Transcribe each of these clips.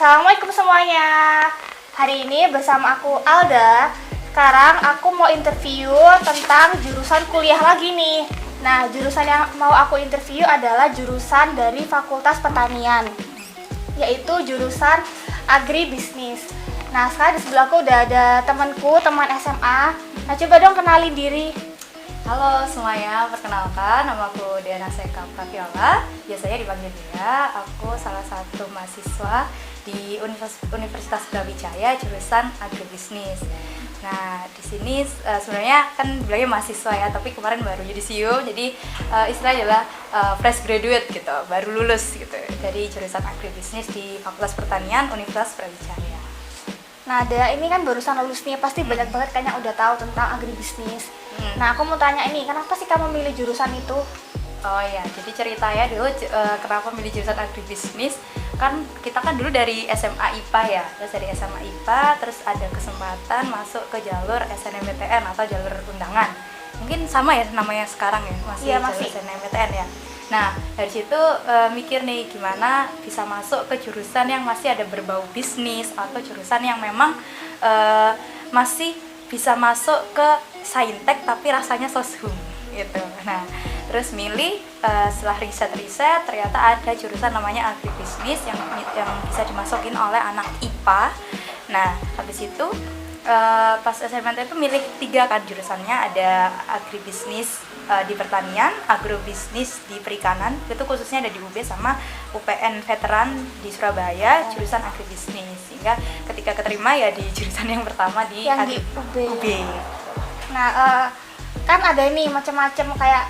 Assalamualaikum semuanya. Hari ini bersama aku Alda. Sekarang aku mau interview tentang jurusan kuliah lagi nih. Nah, jurusan yang mau aku interview adalah jurusan dari Fakultas Pertanian, yaitu jurusan agribisnis. Nah, sekarang di sebelahku udah ada temanku, teman SMA. Nah, coba dong kenalin diri. Halo semuanya, perkenalkan nama aku Diana Seka Praviola. Biasanya dipanggil Dia. Aku salah satu mahasiswa di Universitas Brawijaya jurusan agribisnis. Nah, di sini sebenarnya kan bilangnya mahasiswa ya, tapi kemarin baru yudisium, jadi istilahnya adalah fresh graduate gitu, baru lulus gitu dari jurusan agribisnis di Fakultas Pertanian Universitas Brawijaya. Nah, Dea ini kan barusan lulus nih, pasti banyak banget kayaknya udah tahu tentang agribisnis. Nah, aku mau tanya ini, kenapa sih kamu milih jurusan itu? Oh ya, jadi ceritanya dulu kenapa milih jurusan agribisnis, kan kita kan dulu dari SMA IPA ya, terus dari SMA IPA terus ada kesempatan masuk ke jalur SNMPTN atau jalur undangan. Mungkin sama ya namanya sekarang ya, masih Iya, jalur masih. SNMPTN ya. Nah, dari situ mikir nih gimana bisa masuk ke jurusan yang masih ada berbau bisnis atau jurusan yang memang masih bisa masuk ke saintek tapi rasanya soshum gitu. Nah, terus milih setelah riset-riset ternyata ada jurusan namanya agribisnis yang bisa dimasukin oleh anak IPA. Nah, habis itu pas SNMPTN itu milih 3 kan jurusannya, ada agribisnis di pertanian, agrobisnis di perikanan, itu khususnya ada di UB sama UPN Veteran di Surabaya, jurusan agribisnis. Sehingga ketika keterima ya di jurusan yang pertama di Yang di UB. Nah, kan ada ini macam-macam kayak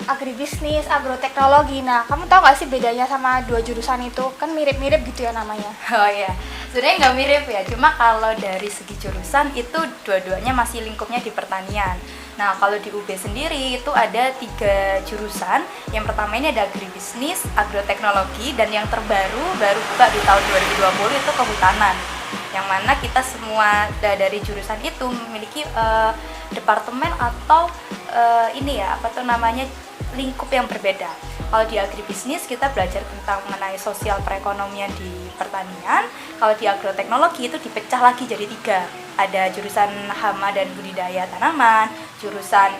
agribisnis, agroteknologi. Nah, kamu tahu nggak sih bedanya sama dua jurusan itu? Kan mirip-mirip gitu ya namanya. Oh iya, sebenarnya nggak mirip ya, cuma kalau dari segi jurusan itu dua-duanya masih lingkupnya di pertanian. Nah, kalau di UB sendiri itu ada 3 jurusan. Yang pertama ini ada agribisnis, agroteknologi, dan yang terbaru baru buka di tahun 2020 itu kehutanan. Yang mana kita semua dari jurusan itu memiliki departemen atau ini ya, apa tuh namanya, lingkup yang berbeda. Kalau di agribisnis kita belajar tentang mengenai sosial perekonomian di pertanian. Kalau di agroteknologi itu dipecah lagi jadi 3. Ada jurusan hama dan budidaya tanaman, jurusan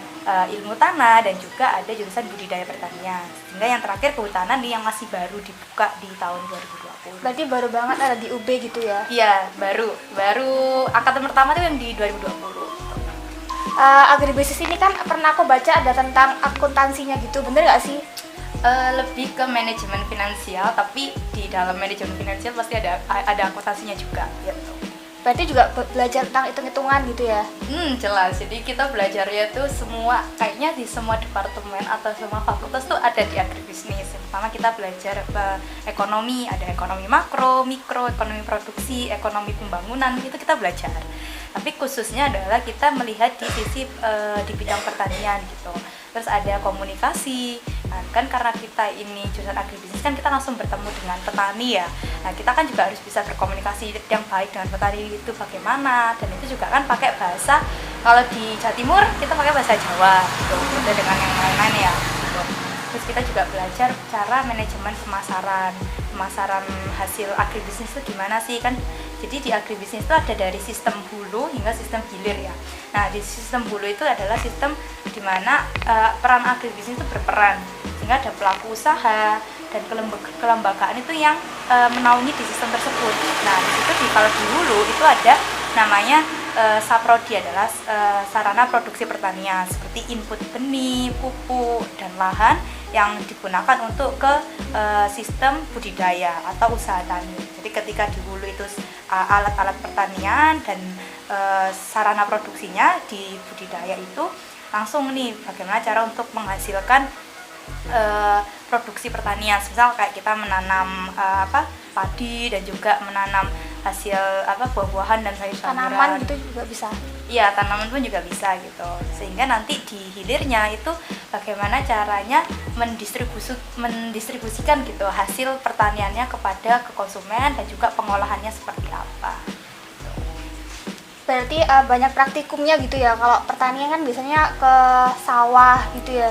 ilmu tanah, dan juga ada jurusan budidaya pertanian. Sehingga yang terakhir kehutanan nih yang masih baru dibuka di tahun 2020. Berarti baru banget ada di UB gitu ya? Iya, baru angkatan pertama tuh yang di 2020. Agribisnis ini kan pernah aku baca ada tentang akuntansinya gitu, bener nggak sih? Lebih ke manajemen finansial, tapi di dalam manajemen finansial pasti ada akuntansinya juga gitu. Berarti juga belajar tentang hitung-hitungan gitu ya? Jelas. Jadi kita belajarnya tuh semua, kayaknya di semua departemen atau semua fakultas tuh ada di agribisnis. Yang pertama kita belajar ekonomi, ada ekonomi makro, mikro, ekonomi produksi, ekonomi pembangunan, itu kita belajar. Tapi khususnya adalah kita melihat di sisi di bidang pertanian gitu. Terus ada komunikasi. Nah, kan karena kita ini jurusan agribisnis kan kita langsung bertemu dengan petani ya. Nah, kita kan juga harus bisa berkomunikasi yang baik dengan petani itu bagaimana, dan itu juga kan pakai bahasa, kalau di Jawa Timur kita pakai bahasa Jawa gitu, beda dengan yang lain-lain ya gitu. Terus kita juga belajar cara manajemen pemasaran hasil agribisnis itu gimana sih kan. Jadi di agribisnis itu ada dari sistem hulu hingga sistem hilir ya. Nah, di sistem hulu itu adalah sistem di mana peran agribisnis itu berperan, sehingga ada pelaku usaha dan kelembagaan itu yang menaungi di sistem tersebut. Nah, di situ kalau di hulu itu ada namanya saprodi, adalah sarana produksi pertanian seperti input benih, pupuk, dan lahan yang digunakan untuk ke sistem budidaya atau usaha tani. Jadi ketika di hulu itu alat-alat pertanian dan sarana produksinya, di budidaya itu langsung nih bagaimana cara untuk menghasilkan produksi pertanian. Misal kayak kita menanam padi dan juga menanam hasil buah-buahan dan sayur-sayuran. Tanaman gitu juga bisa? Iya, tanaman pun juga bisa gitu. Sehingga nanti di hilirnya itu bagaimana caranya mendistribusikan gitu hasil pertaniannya kepada konsumen, dan juga pengolahannya seperti apa. Berarti banyak praktikumnya gitu ya. Kalau pertanian kan biasanya ke sawah gitu ya,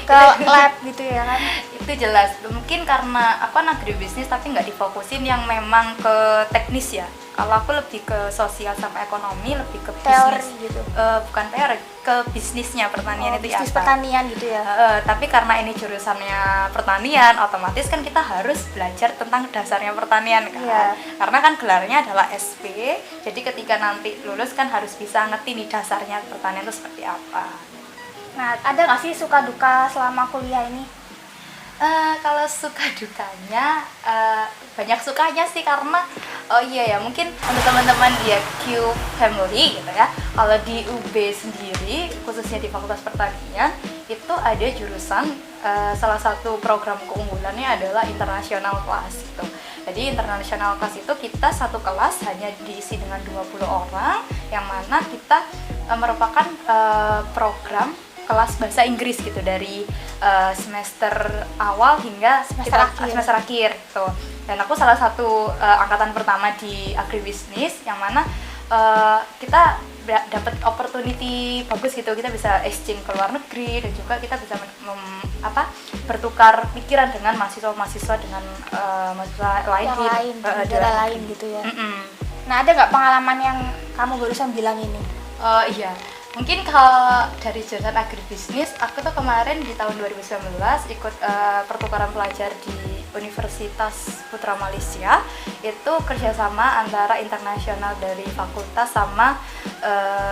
ke lab gitu ya kan. Itu jelas. Mungkin karena aku kan agribisnis tapi nggak difokusin yang memang ke teknis ya. Kalau aku lebih ke sosial sama ekonomi, lebih ke Teori bisnis. gitu. Bukan teori, ke bisnisnya pertanian itu bisnis apa. pertanian gitu ya. Tapi karena ini jurusannya pertanian, otomatis kan kita harus belajar tentang dasarnya pertanian kan. Iya. Karena kan gelarnya adalah SP, jadi ketika nanti lulus kan harus bisa ngerti nih dasarnya pertanian itu seperti apa. Nah, ada nggak sih suka duka selama kuliah ini? Kalau suka dukanya banyak sukanya sih, karena mungkin untuk teman-teman ya Q Family gitu ya. Kalau di UB sendiri khususnya di Fakultas Pertanian itu ada jurusan salah satu program keunggulannya adalah international class gitu. Jadi international class itu kita satu kelas hanya diisi dengan 20 orang, yang mana kita merupakan program kelas bahasa Inggris gitu dari semester awal hingga semester akhir gitu. Dan aku salah satu angkatan pertama di agribisnis yang mana kita dapat opportunity bagus gitu, kita bisa exchange ke luar negeri dan juga kita bisa bertukar pikiran dengan mahasiswa-mahasiswa dengan mahasiswa lain di negara lain gitu ya. Nah, ada nggak pengalaman yang kamu barusan bilang ini? Iya. Mungkin kalau dari jurusan agribisnis, aku tuh kemarin di tahun 2019 ikut pertukaran pelajar di Universitas Putra Malaysia. Itu kerjasama antara internasional dari fakultas sama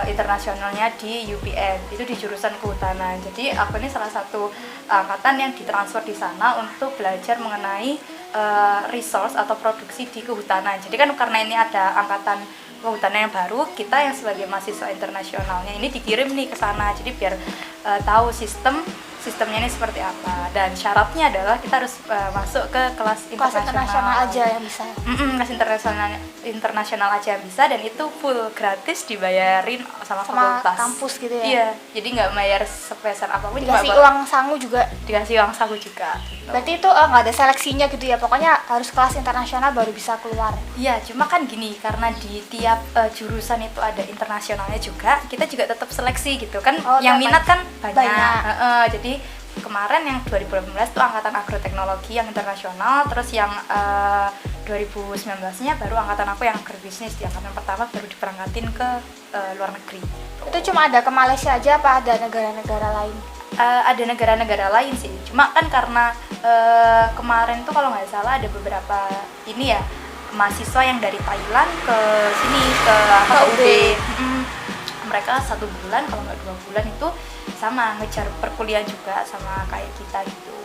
internasionalnya di UPN. Itu di jurusan kehutanan. Jadi aku ini salah satu angkatan yang ditransfer di sana untuk belajar mengenai resource atau produksi di kehutanan. Jadi kan karena ini ada angkatan kehutanan yang baru, kita yang sebagai mahasiswa internasionalnya ini dikirim nih ke sana, jadi biar tahu sistemnya ini seperti apa. Dan syaratnya adalah kita harus masuk ke kelas internasional aja yang bisa. Kelas internasional aja yang bisa, dan itu full gratis, dibayarin sama fakultas, kampus gitu ya. Iya, jadi nggak bayar sepeser apapun, dikasih uang sangu juga. Dikasih uang sangu juga gitu. Berarti itu nggak ada seleksinya gitu ya, pokoknya harus kelas internasional baru bisa keluar. Iya, cuma kan gini, karena di tiap jurusan itu ada internasionalnya juga, kita juga tetap seleksi gitu kan. Yang minat kan banyak. Jadi kemarin yang 2018 itu angkatan agroteknologi yang internasional, terus yang 2019-nya baru angkatan aku yang agribisnis, di angkatan pertama baru diberangkatin ke luar negeri. Itu cuma ada ke Malaysia aja apa ada negara-negara lain? Ada negara-negara lain sih, cuma kan karena kemarin tuh kalau nggak salah ada beberapa ini ya mahasiswa yang dari Thailand ke sini ke UB. Mereka 1 bulan kalau nggak 2 bulan itu sama ngejar perkuliahan juga sama kayak kita gitu.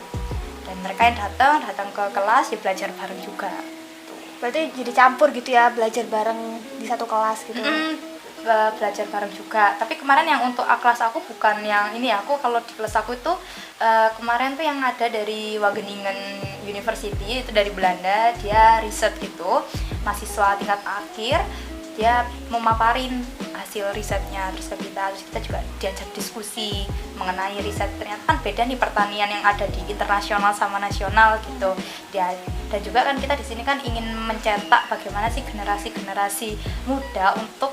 Dan mereka yang datang ke kelas ya belajar bareng juga. Berarti jadi campur gitu ya, belajar bareng di satu kelas gitu. Belajar bareng juga. Tapi kemarin yang untuk kelas aku bukan yang ini ya. Aku kalau di kelas aku itu kemarin tuh yang ada dari Wageningen University, itu dari Belanda. Dia riset gitu, mahasiswa tingkat akhir, dia memaparin hasil risetnya terus ke kita, terus kita juga diajak diskusi mengenai riset. Ternyata kan beda nih pertanian yang ada di internasional sama nasional gitu. Dan juga kan kita di sini kan ingin mencetak bagaimana sih generasi muda untuk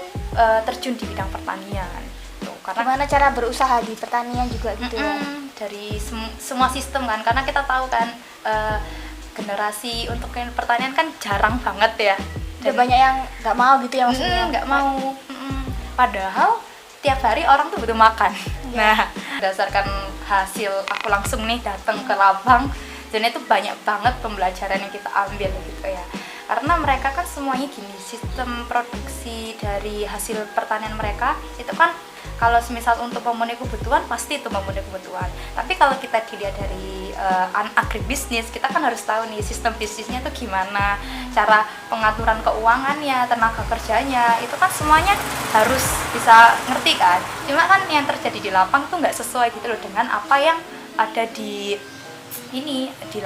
terjun di bidang pertanian. Tuh, karena gimana cara berusaha di pertanian juga gitu ya. Dari semua sistem kan, karena kita tahu kan generasi untuk pertanian kan jarang banget ya. Dan banyak yang nggak mau gitu ya maksudnya. Nggak mau. Padahal tiap hari orang tuh butuh makan. Nah, berdasarkan hasil aku langsung nih datang ke labang, dan itu banyak banget pembelajaran yang kita ambil gitu ya. Karena mereka kan semuanya gini, sistem produksi dari hasil pertanian mereka itu kan kalau semisal untuk memenuhi kebutuhan pasti itu memenuhi kebutuhan. Tapi kalau kita dilihat dari agribisnis, kita kan harus tahu nih sistem bisnisnya itu gimana, cara pengaturan keuangannya, tenaga kerjanya, itu kan semuanya harus bisa ngerti kan. Cuma kan yang terjadi di lapang tuh nggak sesuai gitu loh dengan apa yang ada di ini, di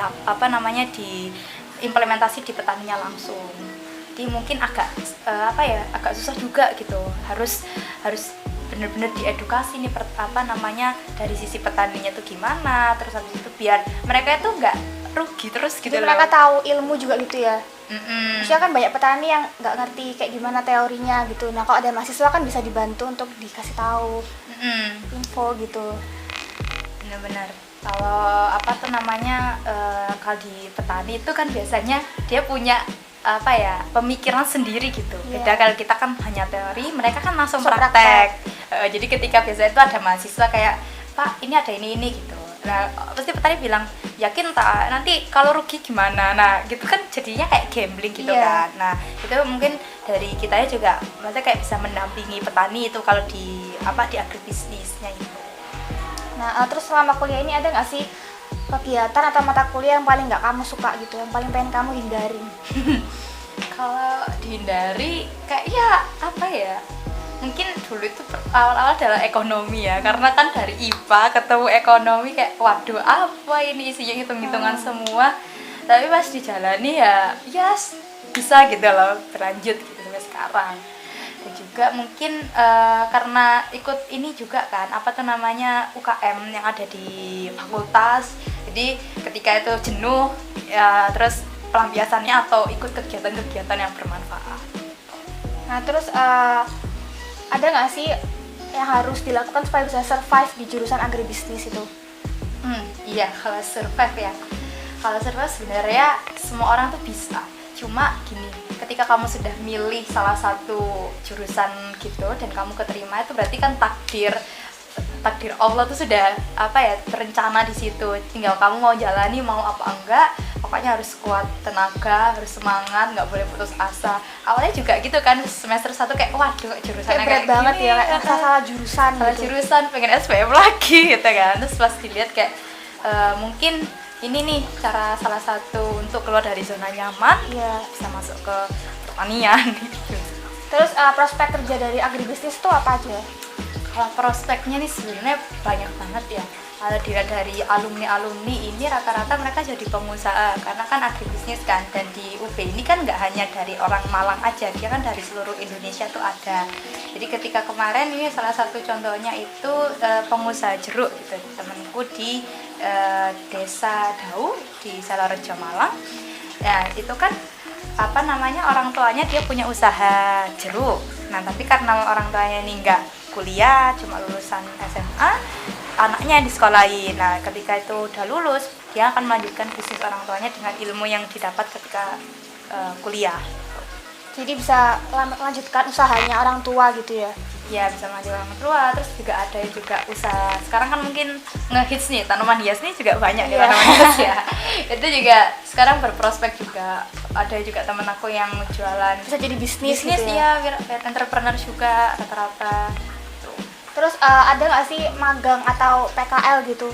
implementasi di petaninya langsung. Jadi mungkin agak agak susah juga gitu. Harus benar-benar diedukasi nih dari sisi petaninya tuh gimana, terus habis itu biar mereka itu nggak rugi terus gitu. Jadi mereka tahu ilmu juga gitu ya. Maksudnya kan banyak petani yang nggak ngerti kayak gimana teorinya gitu. Nah kalau ada mahasiswa kan bisa dibantu untuk dikasih tahu info gitu. Benar-benar. Kalau apa tuh namanya kalau di petani itu kan biasanya dia punya apa ya pemikiran sendiri gitu. Beda kalau kita kan hanya teori, mereka kan langsung praktek. Jadi ketika biasanya itu ada mahasiswa kayak Pak ini ada ini gitu. Nah pasti petani bilang yakin tak nanti kalau rugi gimana. Nah gitu kan jadinya kayak gambling gitu kan. Nah itu mungkin dari kitanya juga maksudnya kayak bisa mendampingi petani itu kalau di apa di agribisnisnya itu. Nah terus selama kuliah ini ada nggak sih kegiatan atau mata kuliah yang paling nggak kamu suka gitu, yang paling pengen kamu hindari? Kalau dihindari kayak ya apa ya, mungkin dulu itu awal-awal adalah ekonomi ya, karena kan dari IPA ketemu ekonomi kayak waduh apa ini isinya hitung-hitungan semua, tapi pas dijalani ya bisa gitu loh berlanjut gitu sampai sekarang. Dan juga mungkin karena ikut ini juga kan apa tuh namanya UKM yang ada di fakultas, jadi ketika itu jenuh ya terus pelampiasannya atau ikut kegiatan-kegiatan yang bermanfaat. Nah terus ada nggak sih yang harus dilakukan supaya bisa survive di jurusan agribisnis itu? Iya, kalau survive ya, kalau survive sebenarnya semua orang tuh bisa, cuma gini, ketika kamu sudah milih salah satu jurusan gitu dan kamu keterima, itu berarti kan takdir Allah tuh sudah apa ya terencana di situ, tinggal kamu mau jalani mau apa enggak. Pokoknya harus kuat tenaga, harus semangat, nggak boleh putus asa. Awalnya juga gitu kan, semester 1 kayak waduh jurusannya berat banget gini, ya, kayak salah jurusan salah gitu. jurusan, pengen SBM lagi gitu kan. Terus pas dilihat kayak mungkin ini nih cara salah satu untuk keluar dari zona nyaman, bisa masuk ke pertanian gitu. Terus prospek kerja dari agribisnis itu apa aja? Kalau prospeknya nih sebenarnya banyak banget ya. Kalau dilihat dari alumni ini rata-rata mereka jadi pengusaha karena kan agribisnis kan, dan di UB ini kan nggak hanya dari orang Malang aja, dia kan dari seluruh Indonesia tuh ada. Jadi ketika kemarin ini salah satu contohnya itu pengusaha jeruk gitu, temanku di Desa Dau di Salorejo Malang. Nah itu kan apa namanya orang tuanya dia punya usaha jeruk. Nah tapi karena orang tuanya ini nggak kuliah, cuma lulusan SMA, anaknya disekolahin. Nah ketika itu udah lulus, dia akan melanjutkan bisnis orang tuanya dengan ilmu yang didapat ketika kuliah. Jadi bisa melanjutkan usahanya orang tua gitu ya? Ya bisa melanjutkan orang tua. Terus juga ada juga usaha, sekarang kan mungkin ngehits nih tanaman hias nih juga banyak nih tanaman hias ya. Itu juga sekarang berprospek juga. Ada juga temen aku yang jualan, bisa jadi bisnis gitu ya, entrepreneur juga rata-rata. Terus ada nggak sih magang atau PKL gitu?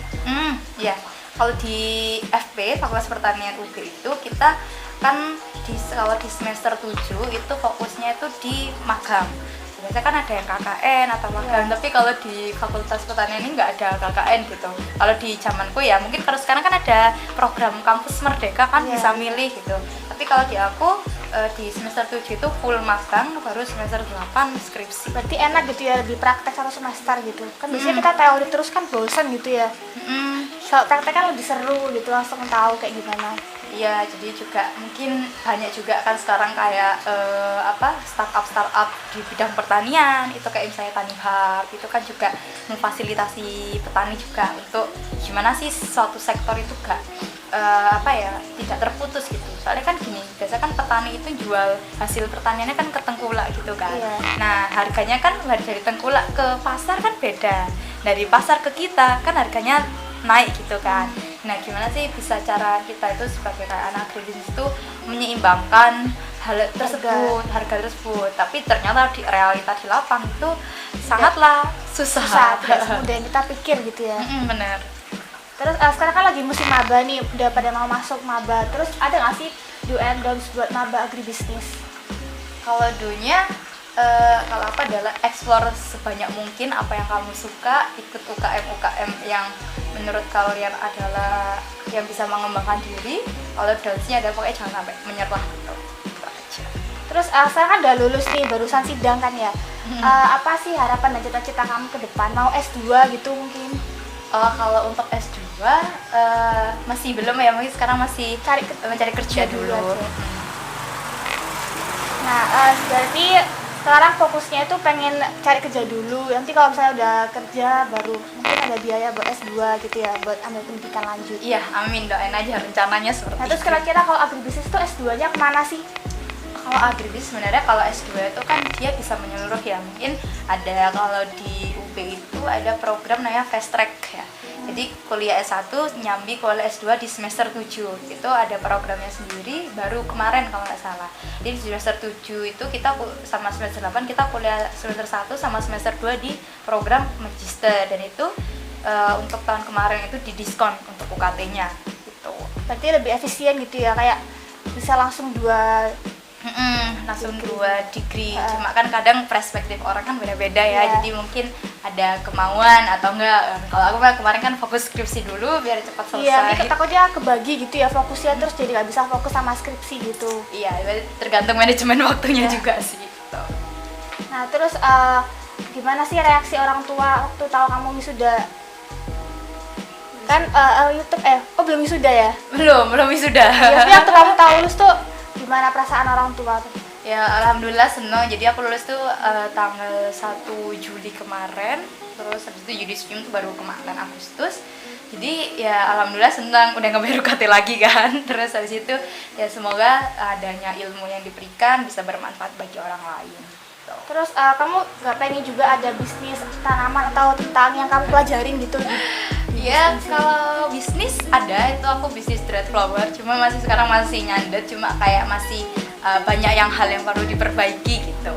Ya, kalau di FP Fakultas Pertanian UB itu kita kan kalau di semester 7 itu fokusnya itu di magang. Biasanya kan ada yang KKN atau magang, tapi kalau di Fakultas Pertanian ini nggak ada KKN gitu. Kalau di zamanku ya, mungkin kalau sekarang kan ada program kampus merdeka kan bisa milih gitu. Tapi kalau di aku di semester 7 itu full magang, baru semester 8 skripsi. Berarti enak gitu ya, lebih praktek satu semester gitu. Kan biasanya kita teori terus kan bosan gitu ya. Kalau praktek kan lebih seru gitu, langsung tahu kayak gimana. Iya, jadi juga mungkin banyak juga kan sekarang kayak startup di bidang pertanian itu kayak misalnya Tani Hub itu kan juga memfasilitasi petani juga untuk gimana sih suatu sektor itu gak tidak terputus gitu. Soalnya kan gini, biasa kan petani itu jual hasil pertaniannya kan ke tengkulak gitu kan. Nah harganya kan dari tengkulak ke pasar kan beda, dari pasar ke kita kan harganya naik gitu kan. Nah gimana sih bisa cara kita itu sebagai kayak anak agribisnis itu menyeimbangkan harga tersebut, tapi ternyata di realita di lapang itu sangatlah susah, tidak semudah yang kita pikir gitu ya. Bener. Terus sekarang kan lagi musim maba nih, udah pada mau masuk maba. Terus ada nggak sih do and don'ts buat maba agribisnis? Kalau do-nya kalau apa adalah explore sebanyak mungkin apa yang kamu suka, ikut UKM yang menurut kalian adalah yang bisa mengembangkan diri. Kalau don'ts-nya ada pokoknya jangan sampai menyerah gitu. Terus sekarang kan udah lulus nih, barusan sidang kan ya. Apa sih harapan dan cita-cita kamu ke depan? Mau S2 gitu mungkin? Kalau untuk S2 masih belum ya, mungkin sekarang masih mencari kerja dulu. Nah, berarti sekarang fokusnya itu pengen cari kerja dulu. Nanti kalau misalnya udah kerja baru mungkin ada biaya buat S2 gitu ya, buat ambil pendidikan lanjut. Iya, amin, doain aja rencananya seperti Nah, terus itu. kira-kira kalau agribisnis itu S2-nya kemana sih? Kalau agribis sebenarnya kalau S2 itu kan dia bisa menyeluruh ya. Mungkin ada kalau di UB itu ada program namanya fast track ya. Jadi kuliah S1 nyambi kuliah S2 di semester 7. Itu ada programnya sendiri baru kemarin kalau nggak salah. Jadi di semester 7 itu kita sama semester 8 kita kuliah semester 1 sama semester 2 di program magister, dan itu untuk tahun kemarin itu didiskon untuk UKT-nya gitu. Berarti lebih efisien gitu ya, kayak bisa langsung dua. Langsung 2 degree. Cuma kan kadang perspektif orang kan beda-beda ya. Iya. Jadi mungkin ada kemauan atau enggak. Kalau aku mah kemarin kan fokus skripsi dulu biar cepat Iya, selesai. tapi takutnya kebagi gitu ya fokusnya, terus jadi nggak bisa fokus sama skripsi gitu. Iya, tergantung manajemen waktunya Iya. juga sih gitu. Nah, terus gimana sih reaksi orang tua waktu tahu kamu wisuda? Kan YouTube belum wisuda ya? Belum wisuda. Ya, tapi waktu kamu tahu lulus tuh gimana perasaan orang tua tuh? Ya alhamdulillah seneng. Jadi aku lulus tuh tanggal 1 Juli kemarin. Terus habis itu yudisium tuh baru kemarin Agustus. Jadi ya alhamdulillah senang udah nggak bayar UKT lagi kan. Terus habis itu ya semoga adanya ilmu yang diberikan bisa bermanfaat bagi orang lain. Gitu. Terus kamu nggak pengen juga ada bisnis tanaman atau tentang yang kamu pelajarin gitu? Iya, kalau bisnis ada, itu aku bisnis dried flower, cuma sekarang masih nyandet, cuma kayak masih banyak hal yang perlu diperbaiki gitu.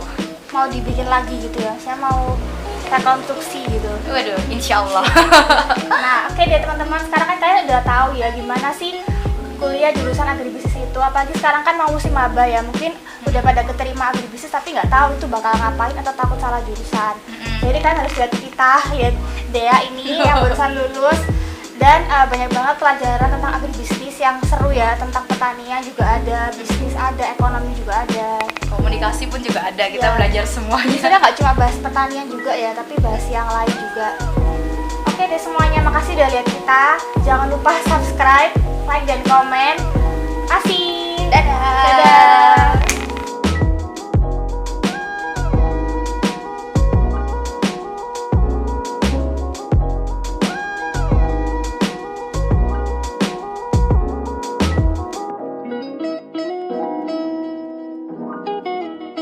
Mau dibikin lagi gitu ya? Saya mau rekonstruksi gitu. Waduh, insya Allah. Nah, oke deh teman-teman, sekarang kan kalian udah tahu ya gimana sih kuliah jurusan agribisnis itu. Apalagi sekarang kan mau musim maba ya, mungkin udah pada keterima agribisnis tapi nggak tahu itu bakal ngapain atau takut salah jurusan. Jadi kan harus lihat kita, lihat Dea ini yang barusan lulus, dan banyak banget pelajaran tentang agribisnis yang seru ya, tentang pertanian juga ada, bisnis ada, ekonomi juga ada. Komunikasi pun juga ada, kita Iya. belajar semuanya. Sebenarnya nggak cuma bahas pertanian juga ya, tapi bahas yang lain juga. Oke deh semuanya, makasih udah lihat kita. Jangan lupa subscribe, like dan komen. Kasih. Dadah. Dadah.